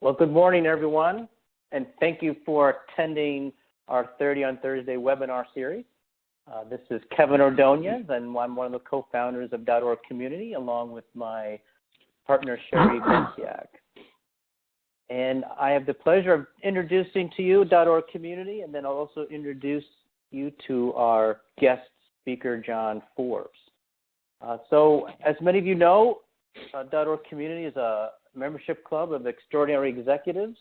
Well, good morning, everyone, and thank you for attending our 30 on Thursday webinar series. This is Kevin Ordonez, and I'm one of the co-founders of orgCommunity, along with my partner, Sherry Bensiak. And I have the pleasure of introducing to you orgCommunity, and then I'll also introduce you to our guest speaker, John Forbes. So as many of you know, orgCommunity is a membership club of extraordinary executives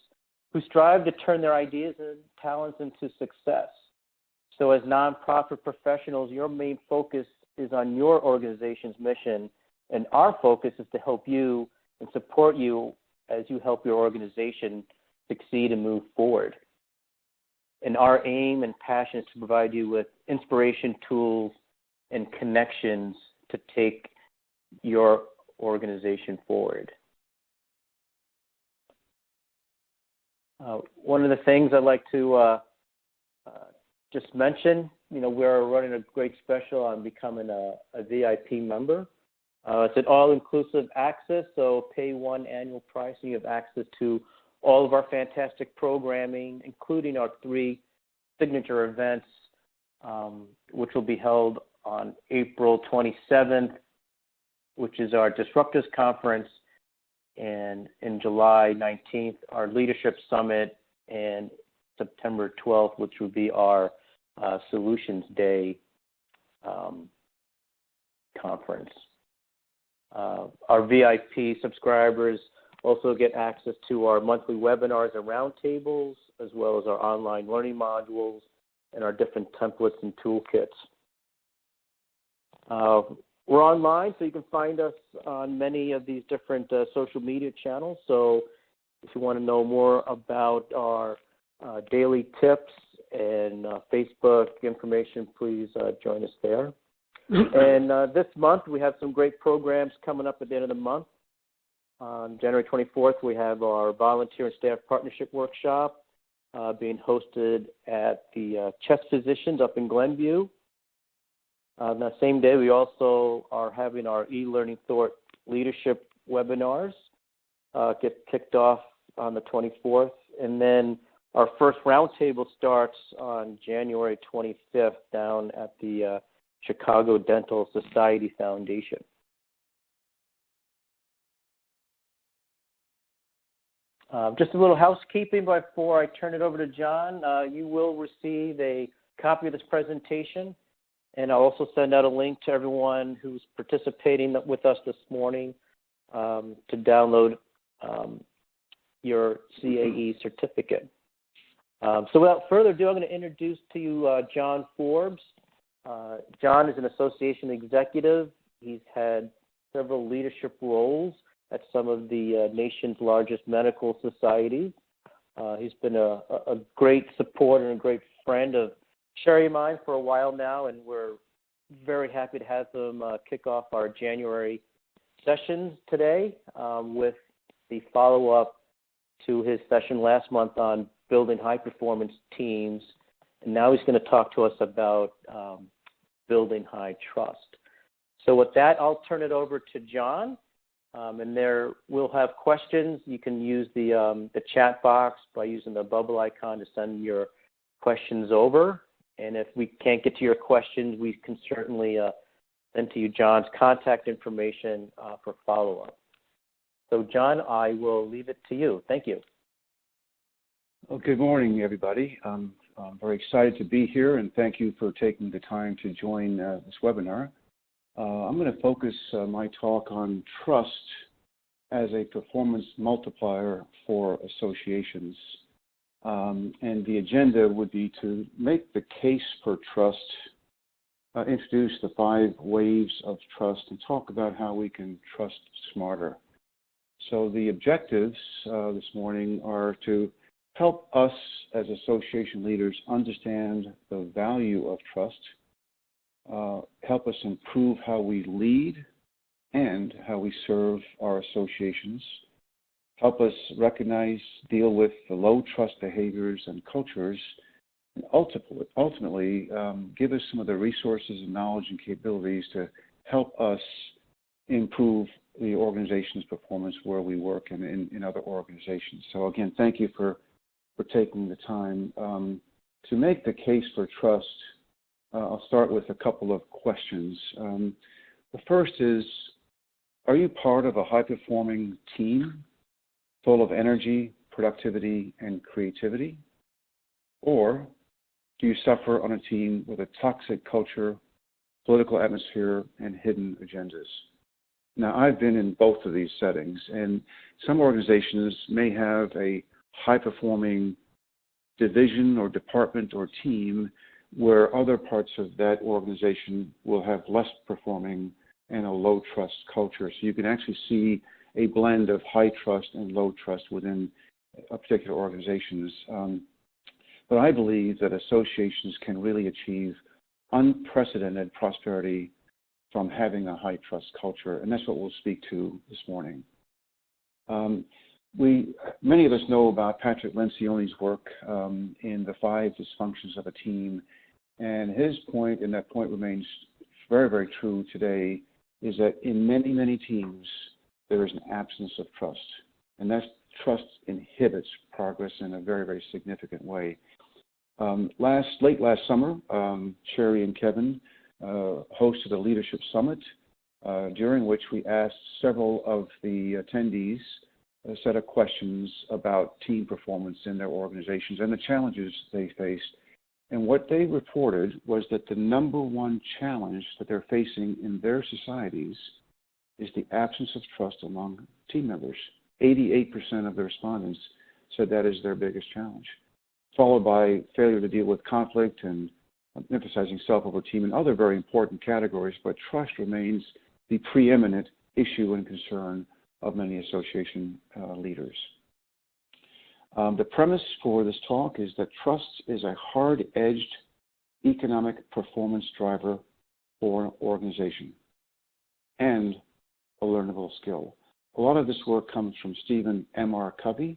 who strive to turn their ideas and talents into success. So as nonprofit professionals, your main focus is on your organization's mission, and our focus is to help you and support you as you help your organization succeed and move forward. And our aim and passion is to provide you with inspiration, tools, and connections to take your organization forward. One of the things I'd like to just mention, we're running a great special on becoming a VIP member. It's an all-inclusive access, so pay one annual price and you have access to all of our fantastic programming, including our 3 signature events, which will be held on April 27th, which is our Disruptors Conference, and in July 19th, our Leadership Summit, and September 12th, which would be our Solutions Day conference. Our VIP subscribers also get access to our monthly webinars and roundtables, as well as our online learning modules and our different templates and toolkits. We're online, so you can find us on many of these different social media channels. So if you want to know more about our daily tips and Facebook information, please join us there. And this month, we have some great programs coming up at the end of the month. On January 24th, we have our Volunteer and Staff Partnership Workshop being hosted at the Chest Physicians up in Glenview. On that same day, we also are having our e-learning thought leadership webinars get kicked off on the 24th. And then our first roundtable starts on January 25th down at the Chicago Dental Society Foundation. Just a little housekeeping before I turn it over to John. You will receive a copy of this presentation, and I'll also send out a link to everyone who's participating with us this morning to download your CAE certificate. So without further ado, I'm going to introduce to you John Forbes. John is an association executive. He's had several leadership roles at some of the nation's largest medical societies. He's been a great supporter and a great friend of Sherry and mine for a while now, and we're very happy to have him kick off our January sessions today with the follow-up to his session last month on building high-performance teams. And now he's going to talk to us about building high trust. So with that, I'll turn it over to John. And there we'll have questions. You can use the chat box by using the bubble icon to send your questions over. And if we can't get to your questions, we can certainly send to you John's contact information for follow-up. So John, I will leave it to you. Thank you. Well, good morning, everybody. I'm very excited to be here, and thank you for taking the time to join this webinar. I'm going to focus my talk on trust as a performance multiplier for associations. And the agenda would be to make the case for trust, introduce the 5 waves of trust, and talk about how we can trust smarter. So the objectives this morning are to help us as association leaders understand the value of trust, help us improve how we lead and how we serve our associations, help us recognize, deal with the low trust behaviors and cultures, and ultimately give us some of the resources and knowledge and capabilities to help us improve the organization's performance where we work and in other organizations. So again, thank you for taking the time. To make the case for trust, I'll start with a couple of questions. The first is, are you part of a high-performing team full of energy, productivity, and creativity? Or do you suffer on a team with a toxic culture, political atmosphere, and hidden agendas? Now, I've been in both of these settings, and some organizations may have a high-performing division or department or team where other parts of that organization will have less performing and a low trust culture. So you can actually see a blend of high trust and low trust within a particular organizations. But I believe that associations can really achieve unprecedented prosperity from having a high trust culture, and that's what we'll speak to this morning. Many of us know about Patrick Lencioni's work in the 5 dysfunctions of a team, and his point, and that point remains very, very true today, is that in many, many teams, there is an absence of trust, and that trust inhibits progress in a very, very significant way. Late last summer, Sherry and Kevin hosted a leadership summit during which we asked several of the attendees a set of questions about team performance in their organizations and the challenges they faced. And what they reported was that the number one challenge that they're facing in their societies is the absence of trust among team members. 88% of the respondents said that is their biggest challenge, followed by failure to deal with conflict and emphasizing self over team and other very important categories, but trust remains the preeminent issue and concern of many association leaders. The premise for this talk is that trust is a hard-edged economic performance driver for an organization and a learnable skill. A lot of this work comes from Stephen M.R. Covey,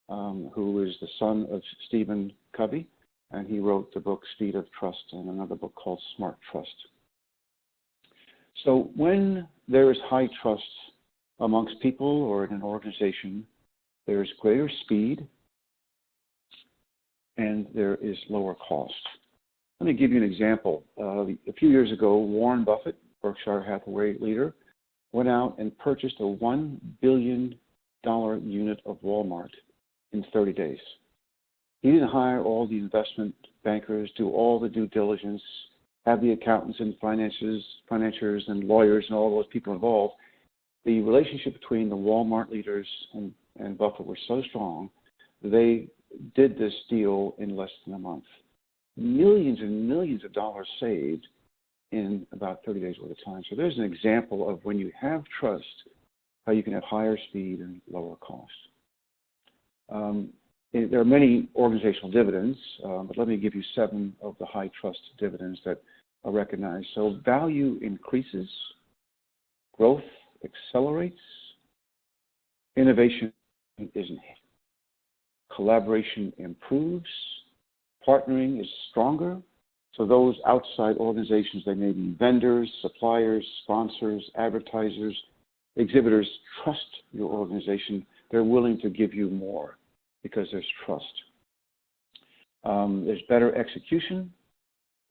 who is the son of Stephen Covey, and he wrote the book Speed of Trust and another book called Smart Trust. So when there is high trust amongst people or in an organization, there is greater speed and there is lower cost. Let me give you an example. A few years ago, Warren Buffett, Berkshire Hathaway leader, went out and purchased a $1 billion unit of Walmart in 30 days. He didn't hire all the investment bankers, do all the due diligence, have the accountants and financiers and lawyers and all those people involved. The relationship between the Walmart leaders and Buffett was so strong, they did this deal in less than a month. Millions and millions of dollars saved in about 30 days worth of time. So there's an example of when you have trust, how you can have higher speed and lower cost. There are many organizational dividends, but let me give you 7 of the high trust dividends that are recognized. So value increases, growth accelerates, innovation is enhanced, collaboration improves, partnering is stronger. So those outside organizations, they may be vendors, suppliers, sponsors, advertisers, exhibitors, trust your organization. They're willing to give you more because there's trust. There's better execution,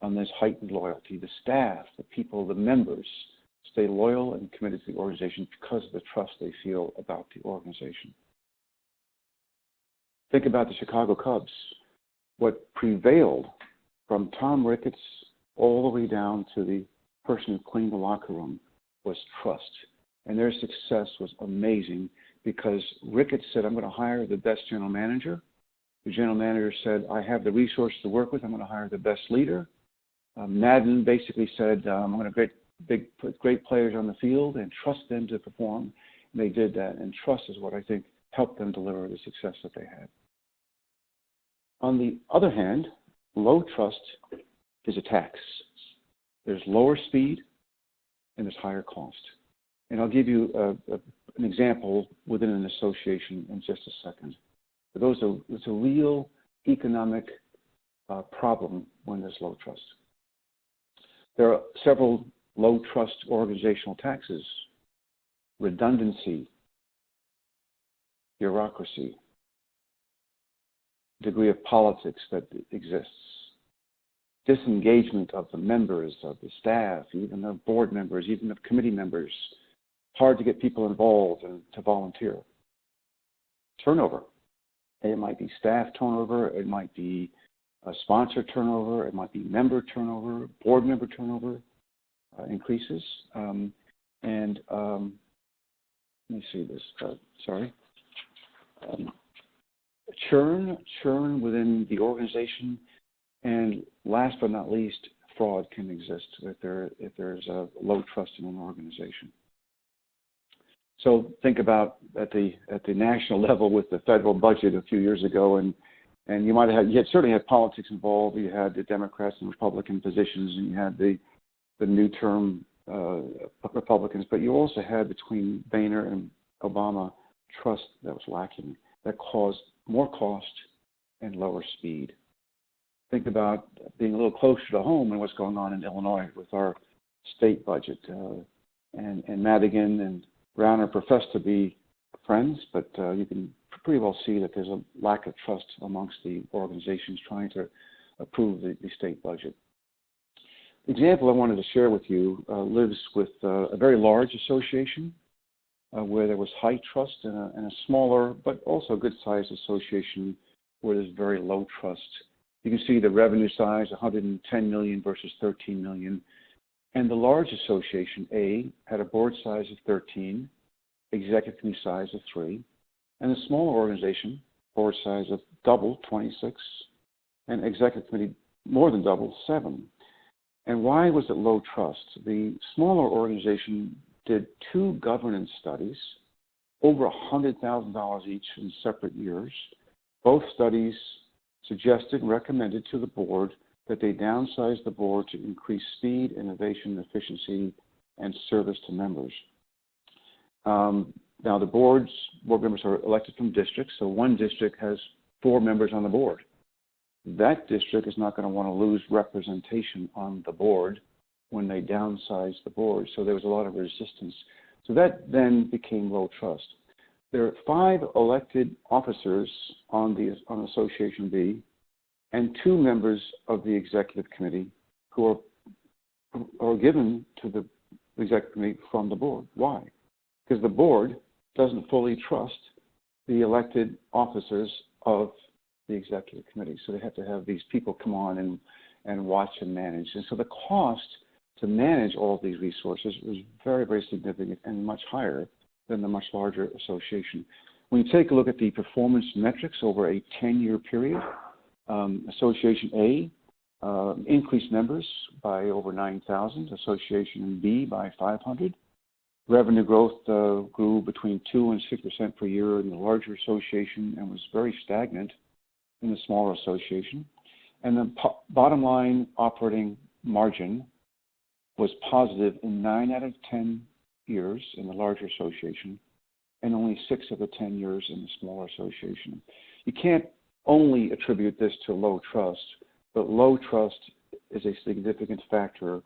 and there's heightened loyalty. The staff, the people, the members stay loyal and committed to the organization because of the trust they feel about the organization. Think about the Chicago Cubs. What prevailed from Tom Ricketts all the way down to the person who cleaned the locker room was trust. And their success was amazing because Ricketts said, I'm going to hire the best general manager. The general manager said, I have the resources to work with. I'm going to hire the best leader. Madden basically said, I'm going to put great players on the field and trust them to perform. And they did that. And trust is what I think helped them deliver the success that they had. On the other hand, low trust is a tax. There's lower speed and there's higher cost. And I'll give you an example within an association in just a second. But it's a real economic problem when there's low trust. There are several low trust organizational taxes: redundancy, bureaucracy, degree of politics that exists, disengagement of the members, of the staff, even of board members, even of committee members. Hard to get people involved and to volunteer. Turnover. It might be staff turnover, it might be a sponsor turnover, it might be member turnover, board member turnover increases. Let me see this, churn within the organization, and last but not least, fraud can exist if there's a low trust in an organization. So think about at the national level with the federal budget a few years ago, and you certainly had politics involved. You had the Democrats and Republican positions, and you had the new term Republicans, but you also had between Boehner and Obama trust that was lacking, that caused more cost and lower speed. Think about being a little closer to home and what's going on in Illinois with our state budget. And Madigan and Browner profess to be friends, but you can pretty well see that there's a lack of trust amongst the organizations trying to approve the state budget. The example I wanted to share with you lives with a very large association where there was high trust, and a smaller but also good-sized association where there's very low trust. You can see the revenue size, 110 million versus 13 million. And the large association, A, had a board size of 13, executive committee size of 3, and the smaller organization, board size of double, 26, and executive committee more than double, 7. And why was it low trust? The smaller organization did 2 governance studies, over $100,000 each in separate years. Both studies suggested and recommended to the board that they downsize the board to increase speed, innovation, efficiency, and service to members. Now, the board members are elected from districts, so one district has 4 members on the board. That district is not going to want to lose representation on the board when they downsize the board, so there was a lot of resistance. So that then became low trust. There are 5 elected officers on Association B, and 2 members of the executive committee who are given to the executive committee from the board. Why? Because the board doesn't fully trust the elected officers of the executive committee. So they have to have these people come on and watch and manage. And so the cost to manage all of these resources was very, very significant and much higher than the much larger association. When you take a look at the performance metrics over a 10-year period, Association A increased members by over 9,000, Association B by 500. Revenue growth grew between 2 and 6% per year in the larger association and was very stagnant in the smaller association. And the bottom line operating margin was positive in 9 out of 10 years in the larger association and only 6 of the 10 years in the smaller association. You can't only attribute this to low trust, but low trust is a significant factor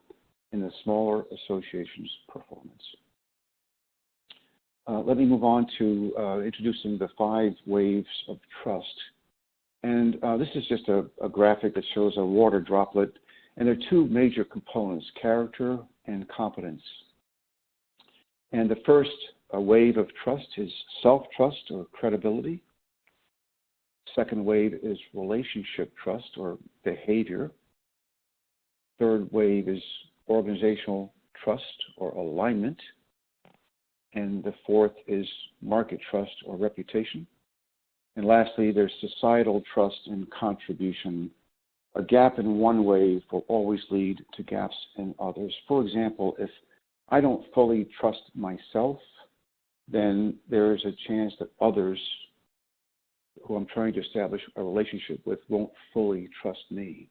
in the smaller association's performance. Let me move on to introducing the 5 waves of trust. And this is just a graphic that shows a water droplet, and there are 2 major components, character and competence. And the first wave of trust is self-trust or credibility. Second wave is relationship trust or behavior. Third wave is organizational trust or alignment. And the fourth is market trust or reputation. And lastly, there's societal trust and contribution. A gap in one wave will always lead to gaps in others. For example, if I don't fully trust myself, then there is a chance that others who I'm trying to establish a relationship with won't fully trust me.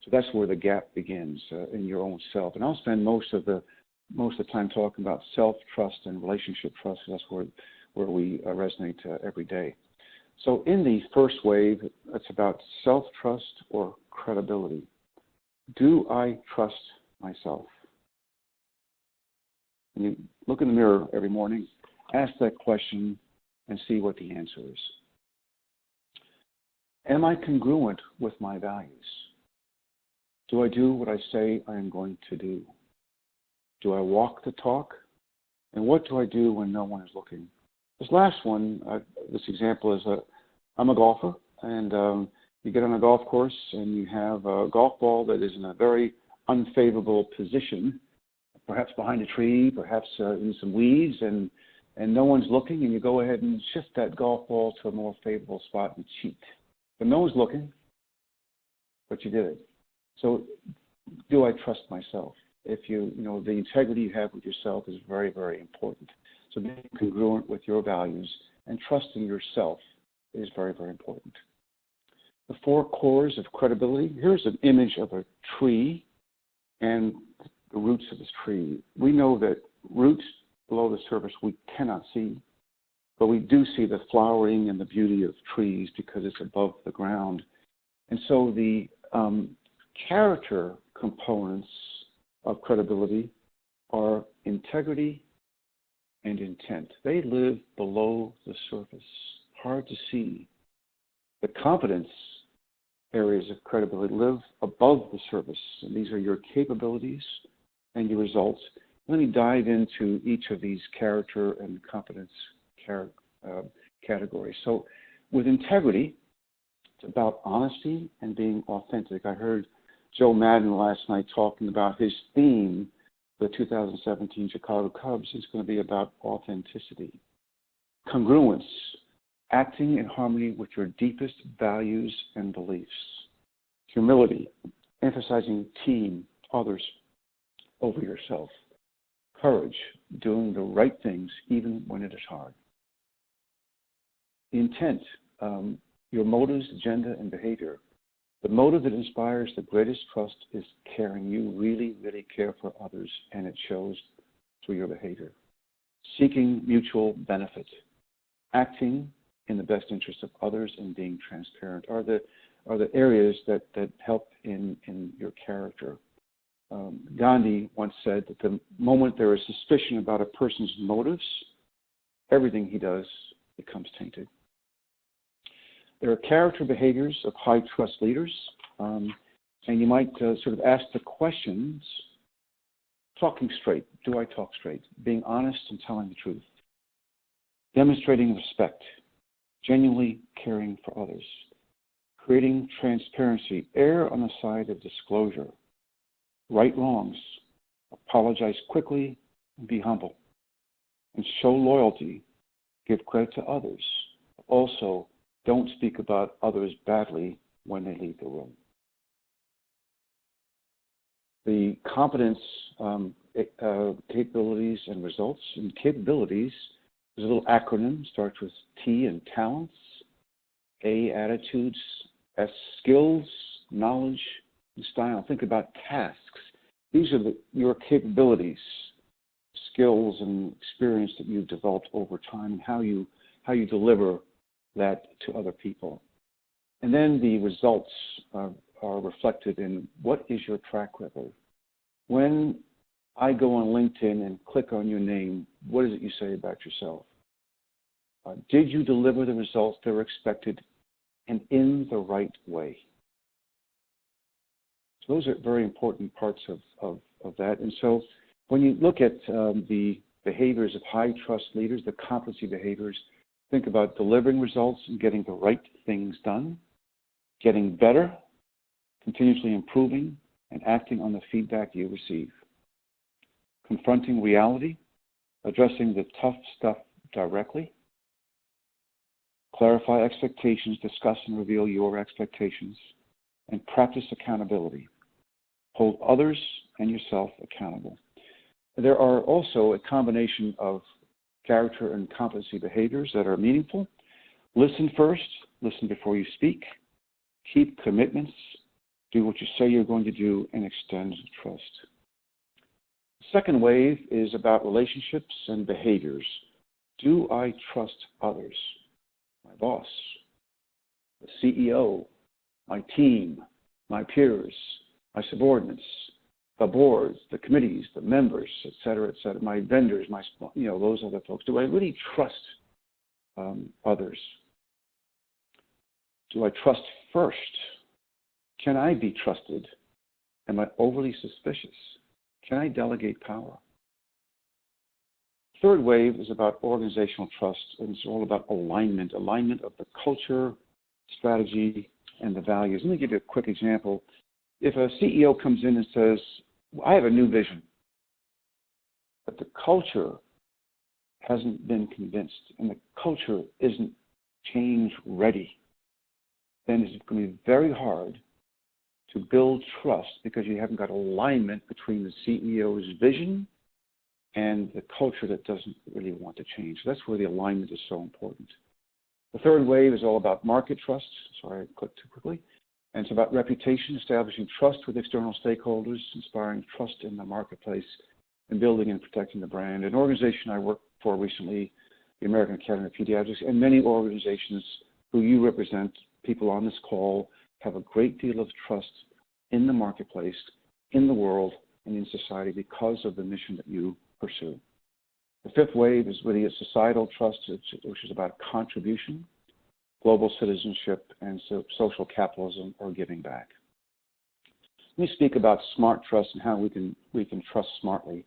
So that's where the gap begins in your own self. And I'll spend most of the time talking about self-trust and relationship trust. That's where we resonate every day. So in the first wave, it's about self-trust or credibility. Do I trust myself? When you look in the mirror every morning, ask that question and see what the answer is. Am I congruent with my values? Do I do what I say I am going to do? Do I walk the talk? And what do I do when no one is looking? This last one, this example is I'm a golfer, and you get on a golf course and you have a golf ball that is in a very unfavorable position, perhaps behind a tree, perhaps in some weeds, and no one's looking, and you go ahead and shift that golf ball to a more favorable spot and cheat. But no one's looking, but you did it. So do I trust myself? If the integrity you have with yourself is very, very important. So being congruent with your values and trusting yourself is very, very important. The 4 cores of credibility. Here's an image of a tree and the roots of this tree. We know that roots below the surface we cannot see, but we do see the flowering and the beauty of trees because it's above the ground. And so the character components of credibility are integrity and intent. They live below the surface, hard to see. The competence areas of credibility live above the surface, and these are your capabilities and your results. Let me dive into each of these character and competence categories. So with integrity, it's about honesty and being authentic. I heard Joe Madden last night talking about his theme, the 2017 Chicago Cubs, is going to be about authenticity. Congruence, acting in harmony with your deepest values and beliefs. Humility, emphasizing team, others over yourself. Courage, doing the right things even when it is hard. Intent, your motives, agenda, and behavior. The motive that inspires the greatest trust is caring. You really, really care for others, and it shows through your behavior. Seeking mutual benefit. Acting in the best interest of others and being transparent are the areas that help in your character. Gandhi once said that the moment there is suspicion about a person's motives, everything he does becomes tainted. There are character behaviors of high trust leaders, and you might sort of ask the questions, talking straight. Do I talk straight? Being honest and telling the truth. Demonstrating respect. Genuinely caring for others. Creating transparency. Err on the side of disclosure. Right wrongs. Apologize quickly and be humble. And show loyalty. Give credit to others. Also, don't speak about others badly when they leave the room. The competence, capabilities, and results. And capabilities, there's a little acronym, starts with T and talents, A, attitudes, S, skills, knowledge, and style. Think about tasks. These are your capabilities, skills, and experience that you've developed over time, and how you deliver that to other people. And then the results are reflected in what is your track record. When I go on LinkedIn and click on your name, what is it you say about yourself? Did you deliver the results that were expected and in the right way? So those are very important parts of that. And so when you look at the behaviors of high trust leaders, the competency behaviors, think about delivering results and getting the right things done, getting better, continuously improving, and acting on the feedback you receive. Confronting reality, addressing the tough stuff directly. Clarify expectations, discuss and reveal your expectations, and practice accountability. Hold others and yourself accountable. There are also a combination of character and competency behaviors that are meaningful. Listen first, listen before you speak, keep commitments, do what you say you're going to do, and extend trust. The second wave is about relationships and behaviors. Do I trust others? My boss, the CEO, my team, my peers, my subordinates, the boards, the committees, the members, et cetera, my vendors, those other folks. Do I really trust others? Do I trust first? Can I be trusted? Am I overly suspicious? Can I delegate power? Third wave is about organizational trust, and it's all about alignment of the culture, strategy, and the values. Let me give you a quick example. If a CEO comes in and says, I have a new vision, but the culture hasn't been convinced and the culture isn't change ready, then it's going to be very hard to build trust because you haven't got alignment between the CEO's vision and the culture that doesn't really want to change. So that's where the alignment is so important. The third wave is all about market trust. Sorry, I clicked too quickly. And it's about reputation, establishing trust with external stakeholders, inspiring trust in the marketplace, and building and protecting the brand. An organization I worked for recently, the American Academy of Pediatrics, and many organizations who you represent, people on this call, have a great deal of trust in the marketplace, in the world, and in society because of the mission that you pursue. The fifth wave is really a societal trust, which is about contribution, global citizenship, and social capitalism or giving back. Let me speak about smart trust and how we can trust smartly.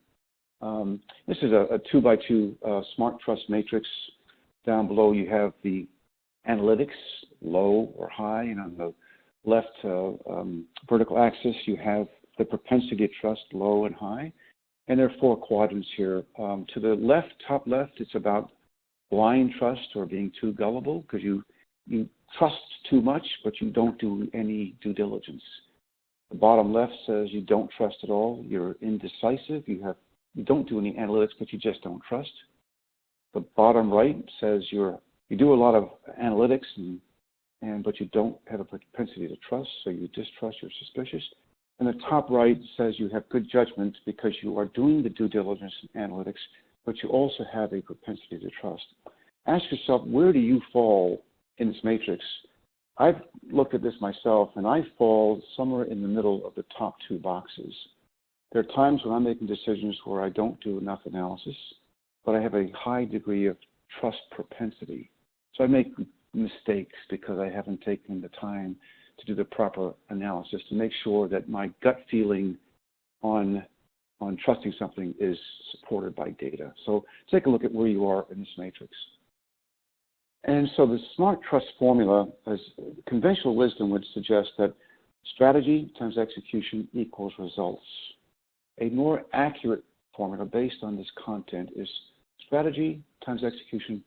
This is a 2x2 smart trust matrix. Down below you have the analytics, low or high, and on the left vertical axis you have the propensity to trust, low and high. And there are 4 quadrants here. To the left, top left, it's about blind trust or being too gullible because you trust too much, but you don't do any due diligence. The bottom left says you don't trust at all. You're indecisive. You don't do any analytics, but you just don't trust. The bottom right says you do a lot of analytics, but you don't have a propensity to trust, so you distrust, you're suspicious. And the top right says you have good judgment because you are doing the due diligence and analytics, but you also have a propensity to trust. Ask yourself, where do you fall in this matrix? I've looked at this myself, and I fall somewhere in the middle of the top 2 boxes. There are times when I'm making decisions where I don't do enough analysis, but I have a high degree of trust propensity. So I make mistakes because I haven't taken the time to do the proper analysis to make sure that my gut feeling on trusting something is supported by data. So take a look at where you are in this matrix. And so the smart trust formula, as conventional wisdom would suggest that strategy times execution equals results. A more accurate formula based on this content is strategy times execution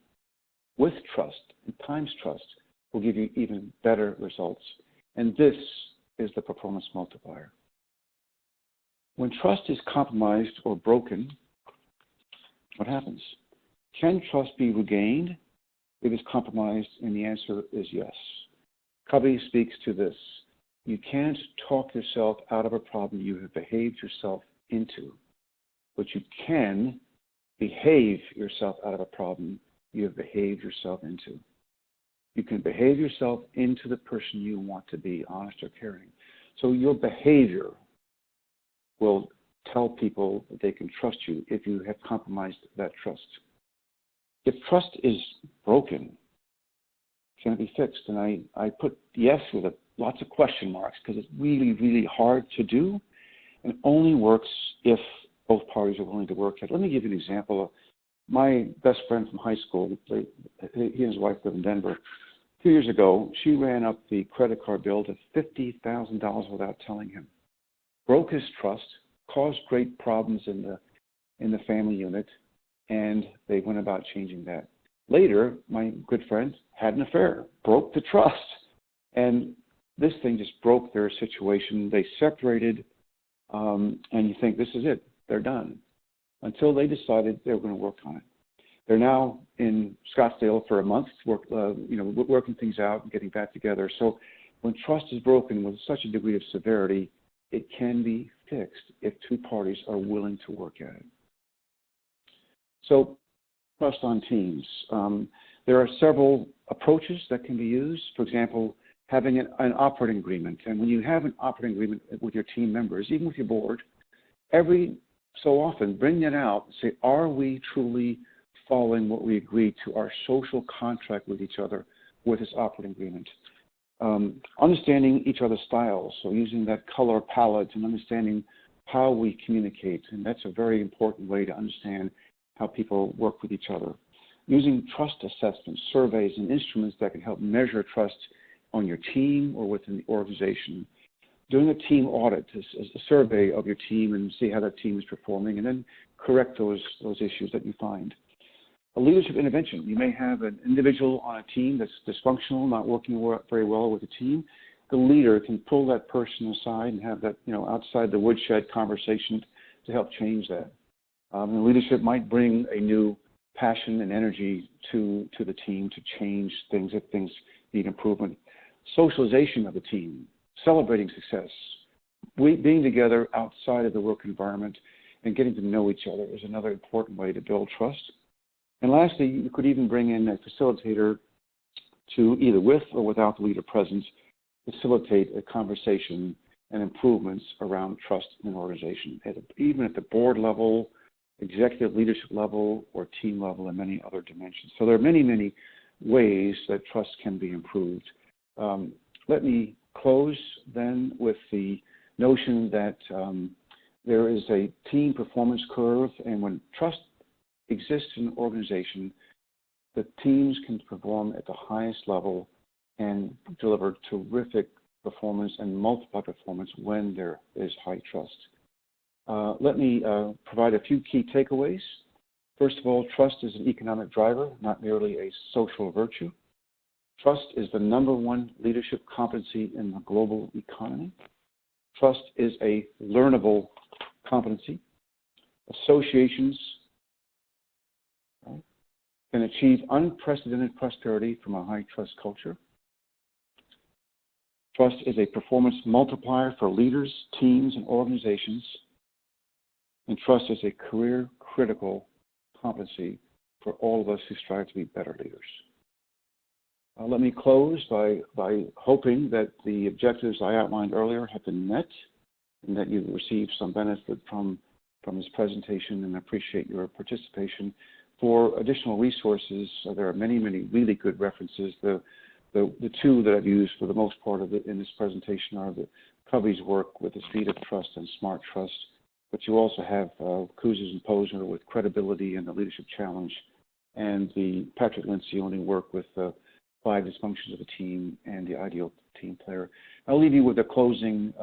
with trust and times trust will give you even better results. And this is the performance multiplier. When trust is compromised or broken, what happens? Can trust be regained if it's compromised? And the answer is yes. Covey speaks to this. You can't talk yourself out of a problem you have behaved yourself into, but you can behave yourself out of a problem you have behaved yourself into. You can behave yourself into the person you want to be, honest or caring. So your behavior will tell people that they can trust you if you have compromised that trust. If trust is broken, can it be fixed? And I put yes with lots of question marks because it's really, really hard to do and only works if both parties are willing to work at it. Let me give you an example. My best friend from high school, he and his wife live in Denver. 2 years ago, she ran up the credit card bill to $50,000 without telling him. Broke his trust, caused great problems in the family unit, and they went about changing that. Later, my good friend had an affair, broke the trust, and this thing just broke their situation. They separated, and you think this is it, they're done, until they decided they were going to work on it. They're now in Scottsdale for a month, working things out and getting back together. So when trust is broken with such a degree of severity, it can be fixed if two parties are willing to work at it. So trust on teams. There are several approaches that can be used. For example, having an operating agreement. And when you have an operating agreement with your team members, even with your board, every so often bring that out and say, are we truly following what we agreed to, our social contract with each other with this operating agreement? Understanding each other's styles, so using that color palette and understanding how we communicate, and that's a very important way to understand how people work with each other. Using trust assessments, surveys, and instruments that can help measure trust on your team or within the organization. Doing a team audit, a survey of your team and see how that team is performing, and then correct those issues that you find. A leadership intervention. You may have an individual on a team that's dysfunctional, not working very well with the team. The leader can pull that person aside and have that, outside the woodshed conversation to help change that. And leadership might bring a new passion and energy to the team to change things if things need improvement. Socialization of the team, celebrating success, being together outside of the work environment and getting to know each other is another important way to build trust. And lastly, you could even bring in a facilitator to, either with or without the leader present, facilitate a conversation and improvements around trust in an organization, even at the board level, executive leadership level, or team level, and many other dimensions. So there are many, many ways that trust can be improved. Let me close then with the notion that there is a team performance curve, and when trust exists in an organization, the teams can perform at the highest level and deliver terrific performance and multiply performance when there is high trust. Let me provide a few key takeaways. First of all, trust is an economic driver, not merely a social virtue. Trust is the #1 leadership competency in the global economy. Trust is a learnable competency. Associations can achieve unprecedented prosperity from a high trust culture. Trust is a performance multiplier for leaders, teams, and organizations. And trust is a career-critical competency for all of us who strive to be better leaders. Let me close by hoping that the objectives I outlined earlier have been met and that you've received some benefit from this presentation, and I appreciate your participation. For additional resources, there are many, many really good references. The two that I've used for the most part of in this presentation are the Covey's work with the Speed of Trust and Smart Trust, but you also have Kouzes and Posner with Credibility and the Leadership Challenge, and the Patrick Lencioni work with 5 Dysfunctions of a Team and the Ideal Team Player. I'll leave you with a closing,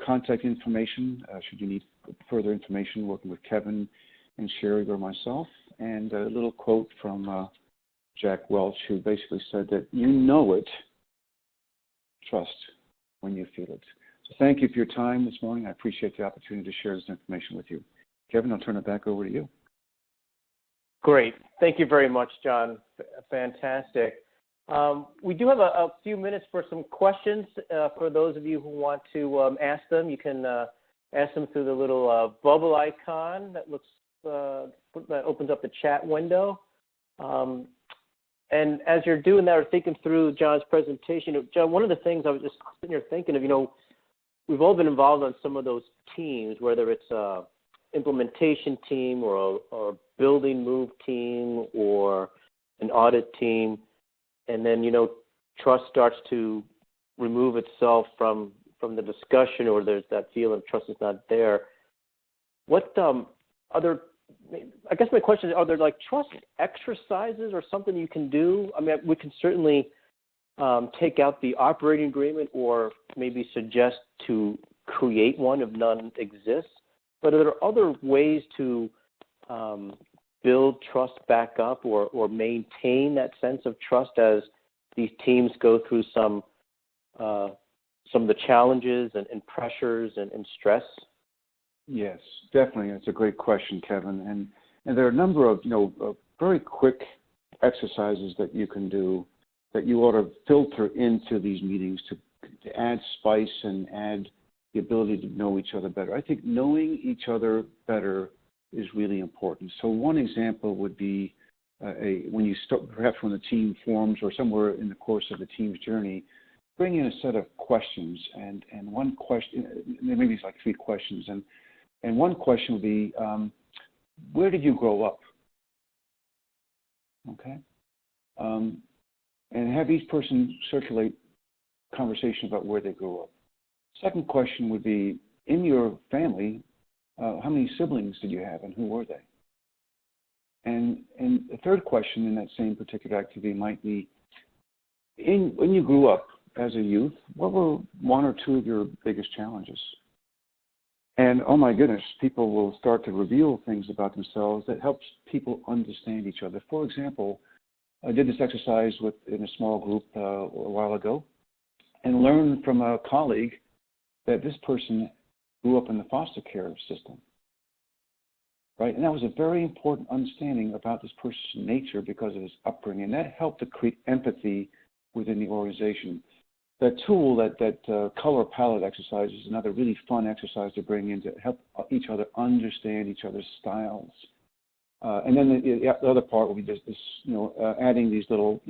contact information should you need further information working with Kevin and Sherry or myself, and a little quote from Jack Welch, who basically said that you know it, trust when you feel it. So thank you for your time this morning. I appreciate the opportunity to share this information with you. Kevin, I'll turn it back over to you. Great. Thank you very much, John. Fantastic. We do have a few minutes for some questions for those of you who want to ask them. You can ask them through the little bubble icon that opens up the chat window. And as you're doing that or thinking through John's presentation, John, one of the things I was just sitting here thinking of, we've all been involved on some of those teams, whether it's a implementation team or a building move team or an audit team, and then, trust starts to remove itself from the discussion, or there's that feeling of trust is not there. What I guess my question is, are there trust exercises or something you can do? I mean, we can certainly take out the operating agreement or maybe suggest to create one if none exists. But are there other ways to build trust back up or maintain that sense of trust as these teams go through some of the challenges and pressures and stress? Yes, definitely. That's a great question, Kevin. And there are a number of, very quick exercises that you can do that you ought to filter into these meetings to add spice and add the ability to know each other better. I think knowing each other better is really important. So one example would be when you start, perhaps when the team forms or somewhere in the course of the team's journey, bring in a set of questions, and one question, maybe it's like 3 questions, and one question would be, where did you grow up? Okay, and have each person circulate conversation about where they grew up. Second question would be, in your family, how many siblings did you have, and who were they? And the third question in that same particular activity might be, when you grew up as a youth, what were 1 or 2 of your biggest challenges? And oh my goodness, people will start to reveal things about themselves that helps people understand each other. For example, I did this exercise in a small group a while ago, and learned from a colleague that this person grew up in the foster care system. Right? And that was a very important understanding about this person's nature because of his upbringing. And that helped to create empathy within the organization. That tool, that color palette exercise, is another really fun exercise to bring in to help each other understand each other's styles. And then the other part will be just this, adding these little,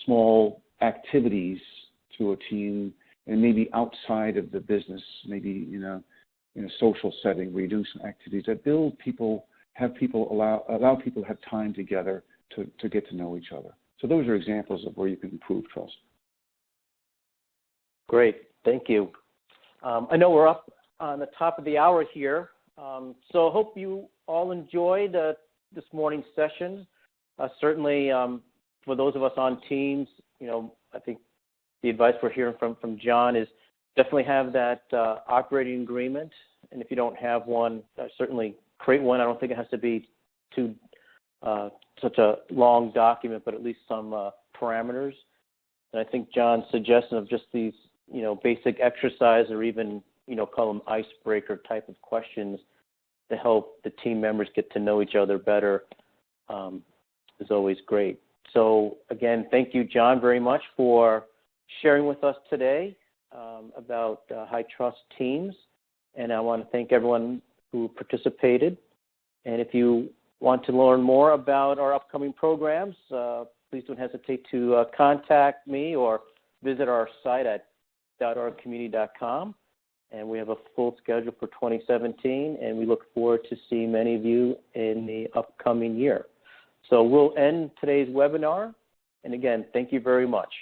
small activities to a team, and maybe outside of the business, maybe in a social setting where you're doing some activities that build people, allow people to have time together to get to know each other. So those are examples of where you can improve trust. Great, thank you. I know we're up on the top of the hour here, so I hope you all enjoyed this morning's session. Certainly, for those of us on teams, I think the advice we're hearing from John is definitely have that operating agreement, and if you don't have one, certainly create one. I don't think it has to be such a long document, but at least some parameters. And I think John's suggestion of just these, basic exercise, or even, call them icebreaker type of questions to help the team members get to know each other better is always great. So again, thank you, John, very much for sharing with us today about high trust teams. And I want to thank everyone who participated. And if you want to learn more about our upcoming programs, please don't hesitate to contact me or visit our site at orgCommunity.com. And we have a full schedule for 2017, and we look forward to seeing many of you in the upcoming year. So we'll end today's webinar. And again, thank you very much.